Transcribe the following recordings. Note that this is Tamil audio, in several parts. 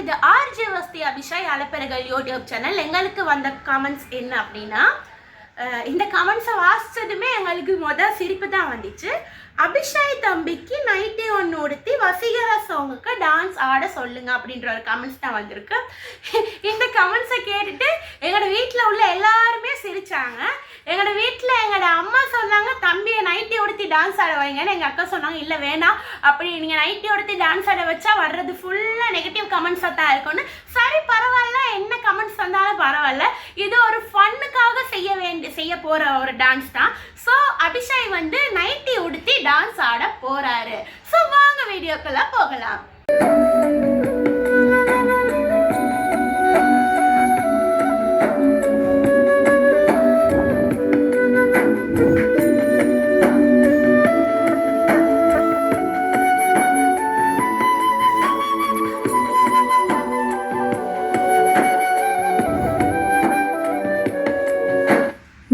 இது ஆர்ஜே வஸ்தி அபிஷாய் அலப்பெருகள் யூடியூப் சேனல். எங்களுக்கு வந்த கமெண்ட்ஸ் என்ன அப்படின்னா, இந்த கமெண்ட்ஸை வாசிச்சதுமே எங்களுக்கு சிரிப்பு தான் வந்துச்சு. அபிஷாய் தம்பிக்கு நைட்டி ஒன்று உடுத்தி வசீகரா சாங்குக்கு டான்ஸ் ஆட சொல்லுங்க அப்படின்ற ஒரு கமெண்ட்ஸ் தான் வந்திருக்கு. இந்த கமெண்ட்ஸை கேட்டுட்டு எங்களோட வீட்டில் உள்ள எல்லாருமே சிரிச்சாங்க. எங்களோட வீட்டில் எங்களோட அம்மா சொன்னாங்க, தம்பியை நைட்டி உடுத்தி டான்ஸ் ஆட வைங்கன்னு. எங்கள் அக்கா சொன்னாங்க, இல்லை வேணாம், அப்படி நீங்கள் நைட்டி உடுத்தி டான்ஸ் ஆட வச்சா வர்றது ஃபுல்லாக நெகட்டிவ் கமெண்ட்ஸாக தான் இருக்கும்னு. சரி பரவாயில்ல, என்ன கமெண்ட்ஸ் வந்தாலும் பரவாயில்ல, இது ஒரு ஃபன்னுக்காக செய்ய போகிற ஒரு டான்ஸ் தான். ஸோ அபிஷாய் நைட்டி உடுத்தி டான்ஸ் ஆட போறாரு. ஸோ வாங்க வீடியோக்குள்ள போகலாம்.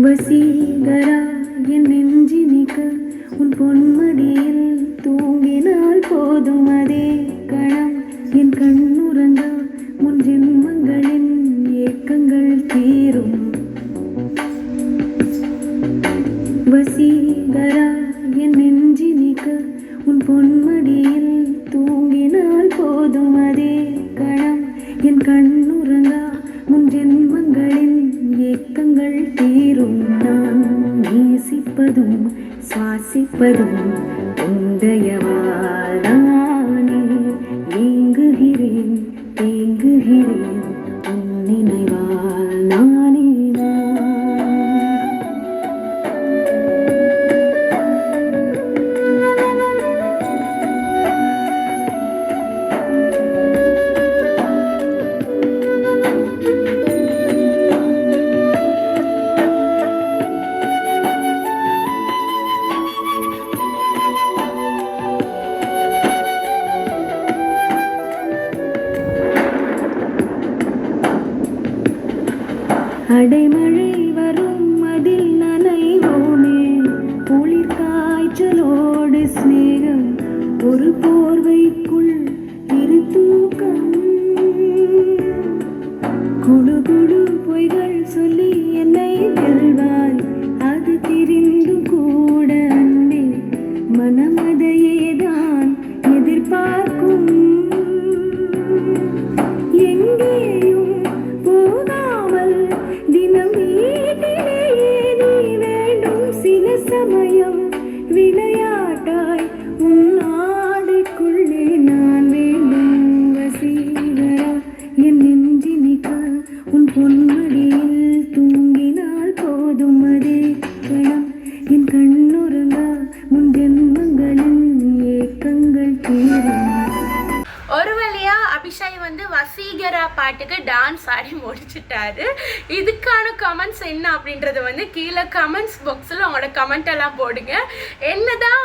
வசீகரா என் நெஞ்சினிக்க உன் பொன்மடியில் தூங்கினால் போதும் அதே கணம் என் கண்ணுறங்க முன் ஜென்மங்களின் ஏக்கங்கள் தீரும். வசீகரா என் நெஞ்சினிக்க உன் பொன்மடியில் தூங்கினால் போதும் அதே கணம் என் கண்ணுறங்க முன் ஜென்மங்களின் ஏக்கங்கள் தீரும். நான் நேசிப்பதும் சுவாசிப்பதும் உந்தயவால் நானே ஏங்குகிறேன் தேங்குகிறேன் உன் நினைவால் நானே அடைமழை வரும் அதில் நனைவோமே, குளிர் காய்ச்சலோடு ஸ்நேகம், ஒரு போர்வைக்குள் இரு தூக்கம். குடு குடு பொய்கள் சொல்லி என்னை வெல்வாய், அது தெரிந்தும் கூட அன்பே மனம் அதையேதான் எதிர்பார்க்கும். எங்கேயும் போகாமல் தினம் வீட்டிலேயே நீ வேண்டும். சில சமயம் விளையாட்டாய் உன் ஆடைக்குள்ளே நான் வேண்டும். வசீகரா என் நெஞ்சினிக்க உன் பொன்மடியில் தூங்கினால் போதும் அதே கணம் என் கண்ணுறங்க முன் ஜென்மங்களின் ஏக்கங்கள் தீரும். ஒரு வழியா அபிஷாய் வசீகரா பாட்டுக்கு டான்ஸ் ஆடி முடிச்சுட்டாரு. இதுக்கான கமெண்ட்ஸ் என்ன அப்படின்றது கீழே கமெண்ட்ஸ் பாக்ஸில் உங்களோட கமெண்ட் எல்லாம் போடுங்க. என்னதான்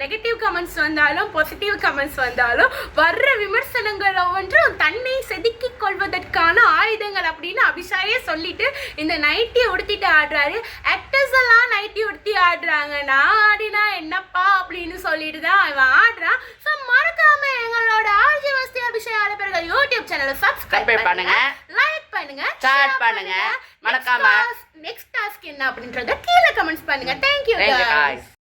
நெகட்டிவ் கமெண்ட்ஸ் வந்தாலும் பாசிட்டிவ் கமெண்ட்ஸ் வந்தாலும் வர்ற விமர்சனங்கள் ஒவ்வொன்றும் தன்னை செதுக்கிக் கொள்வதற்கான ஆயுதங்கள் அப்படின்னு அபிஷாயே சொல்லிட்டு இந்த நைட்டியை உடுத்திட்டு ஆடுறாரு. ஆக்டர்ஸ் எல்லாம் நைட்டி உடுத்தி ஆடுறாங்க, நான் ஆடினா என்னப்பா அப்படின்னு சொல்லிட்டு தான் அவன் ஆடுறான். ஸோ மறக்காம எங்களோட ஆர்ஜே வஸ்தி அபிஷாய் அலப்பெருகள் யூடியூப் சேனலை சப்ஸ்கிரைப் பண்ணுங்க, லைக் பண்ணுங்க, ஷேர் பண்ணுங்க. மறக்காம நெக்ஸ்ட் டாஸ்க் என்ன அப்படின்றத கீழே கமெண்ட்ஸ் பண்ணுங்க. Thank you guys.